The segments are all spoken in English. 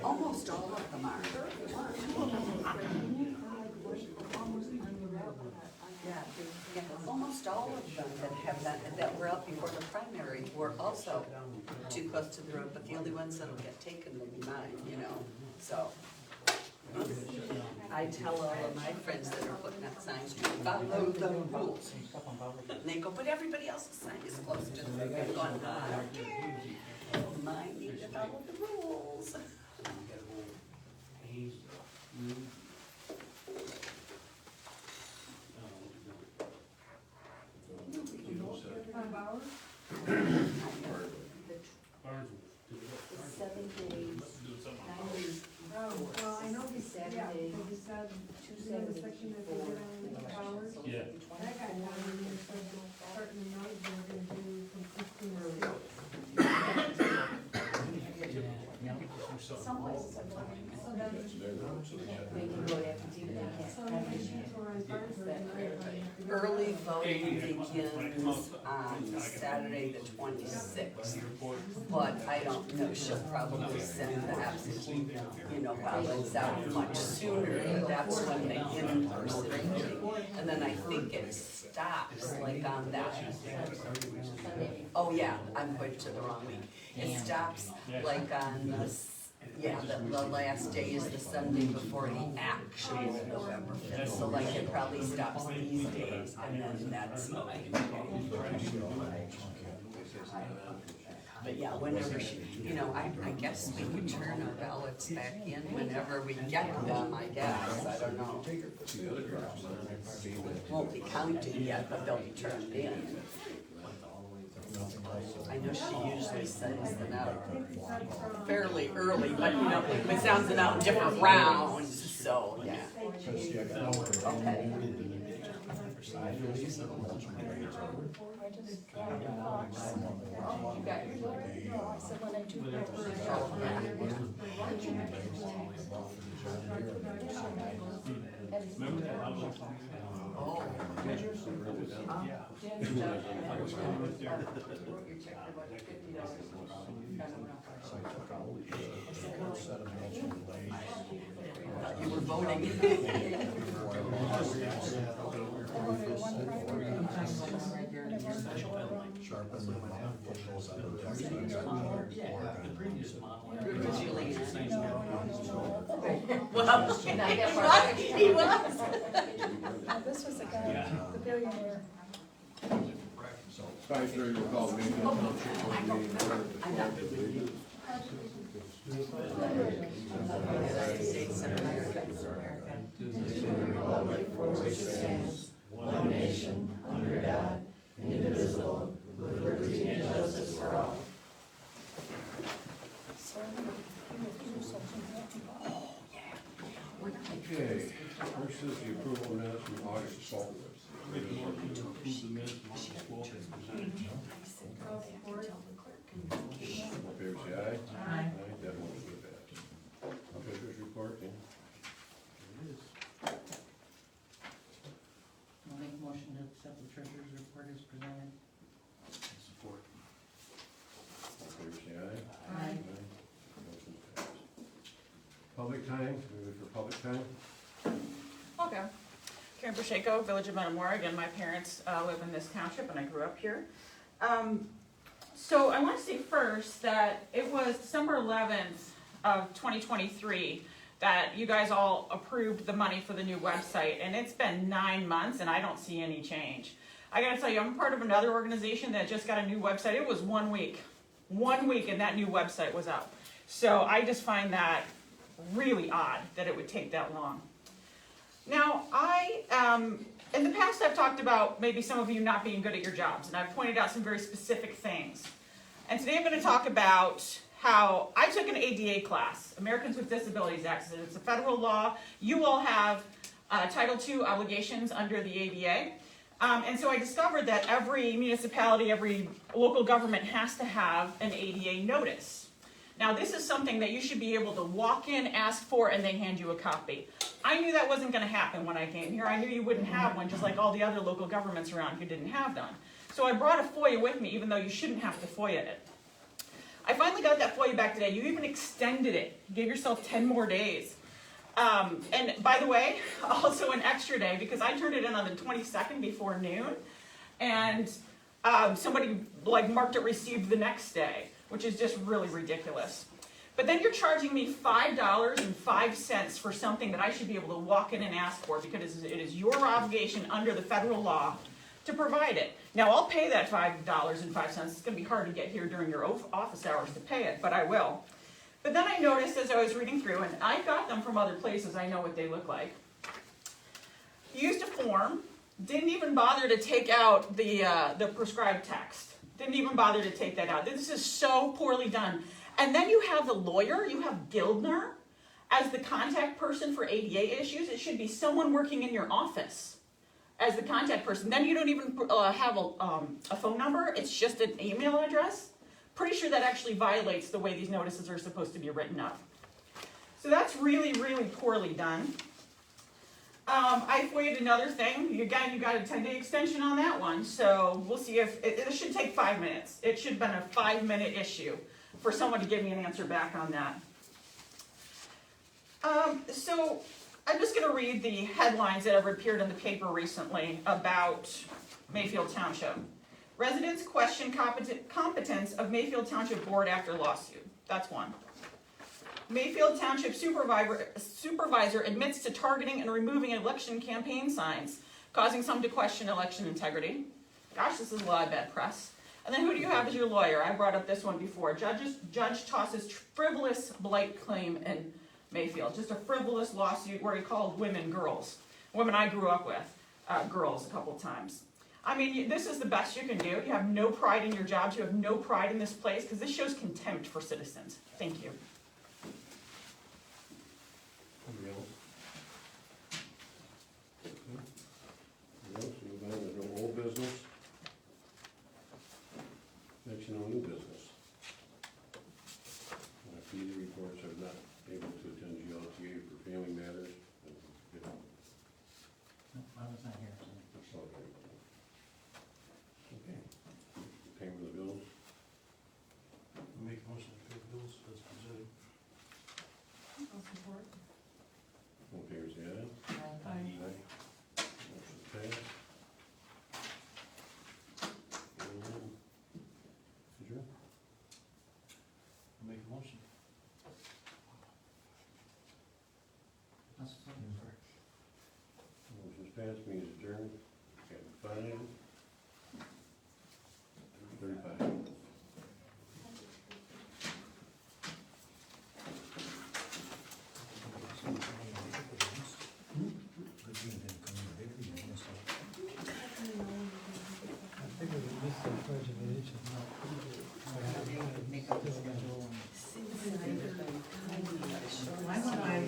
Almost all of them are. Yeah, almost all of them that have that were up before the primary were also too close to the road, but the only ones that'll get taken will be mine, you know, so. I tell all of my friends that are putting up signs, follow the rules. And they go, but everybody else's sign is close to the road. I'm going, I don't care. Mine need to follow the rules. The 7 days, 9 days. Oh, well, I know he said, yeah, because he said, in the section that they did on the hours. Yeah. That got one, and he said, starting the night, they were gonna do from 15 to 6. Some places are doing, so then, They can go after dinner, they so can't. the issues were on Thursday night. Early voting begins on Saturday the 26th, but I don't know, she'll probably send the absentee, ballots out much sooner, but that's when the in-person voting. And then I think it stops like on that. Oh yeah, I'm going to the wrong week. It stops like on the last day is the Sunday before the actual November 5th. So like it probably stops these days and then that's but yeah, whenever she, I guess we could turn our ballots back in whenever we get them, I guess, I don't know. Won't be counted yet, but they'll be turned in. I know she usually sends them out fairly early, but it sounds them out in different rounds, so yeah. Okay. Remember that? I was like, Oh. You were voting. Julie. Well, he was. This was the guy, the billionaire. Vice Chair, you call the Mayfield Township board meeting to order at the 12th, please. One nation, under God, indivisible, with liberty and justice for all. Okay, first is the approval of minutes from August 12th. make a motion to approve the minutes from August 12th as presented. All in favor, say aye. Aye. That motion is passed. Treasurer's report, Dan? I'll make a motion to accept the treasurer's report as presented. Support. All in favor, say aye. Aye. Motion is passed. Public time, moving for public time. Okay. Karen Pacheco, Village of Metamora. Again, my parents live in this township and I grew up here. So I want to say first that it was December 11th of 2023 that you guys all approved the money for the new website, and it's been 9 months and I don't see any change. I gotta tell you, I'm part of another organization that just got a new website. It was 1 week. 1 week and that new website was up. So I just find that really odd that it would take that long. Now, in the past I've talked about maybe some of you not being good at your jobs, and I've pointed out some very specific things. And today I'm going to talk about how I took an ADA class, Americans with Disabilities Act. It's a federal law. You all have Title II obligations under the ADA. And so I discovered that every municipality, every local government has to have an ADA notice. Now, this is something that you should be able to walk in, ask for, and they hand you a copy. I knew that wasn't going to happen when I came here. I knew you wouldn't have one, just like all the other local governments around who didn't have them. So I brought a FOIA with me, even though you shouldn't have to FOIA it. I finally got that FOIA back today. You even extended it. You gave yourself 10 more days. And by the way, also an extra day because I turned it in on the 22nd before noon, and somebody like marked it received the next day, which is just really ridiculous. But then you're charging me $5.05 for something that I should be able to walk in and ask for because it is your obligation under the federal law to provide it. Now I'll pay that $5.05. It's going to be hard to get here during your office hours to pay it, but I will. But then I noticed as I was reading through, and I got them from other places, I know what they look like. You used a form, didn't even bother to take out the prescribed text. Didn't even bother to take that out. This is so poorly done. And then you have the lawyer, you have Gildner, as the contact person for ADA issues. It should be someone working in your office as the contact person. Then you don't even have a phone number, it's just an email address. Pretty sure that actually violates the way these notices are supposed to be written up. So that's really, really poorly done. I FOIA'd another thing. Again, you got a 10-day extension on that one, so we'll see if, it should take 5 minutes. It should have been a 5-minute issue for someone to give me an answer back on that. So I'm just going to read the headlines that have appeared in the paper recently about Mayfield Township. Residents question competence of Mayfield Township Board after lawsuit. That's one. Mayfield Township supervisor admits to targeting and removing election campaign signs, causing some to question election integrity. Gosh, this is a lot of bad press. And then who do you have as your lawyer? I brought up this one before. Judge tosses frivolous blight claim in Mayfield. Just a frivolous lawsuit where he called women girls. Women I grew up with, girls a couple times. I mean, this is the best you can do. You have no pride in your jobs. You have no pride in this place because this shows contempt for citizens. Thank you. Anybody else? Okay. Moving on, there's no old business. Next, no new business. Committee reports are not able to attend GLTA for family matters. No, I was not here. Okay. Payment of the bills. Make a motion to pay the bills as presented. All in favor, say aye. Aye. Motion passed. Adjourn. Make a motion. Motion's passed, means adjourned. Got 5:35.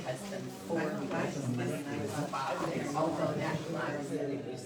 Has been 4 months, although that line is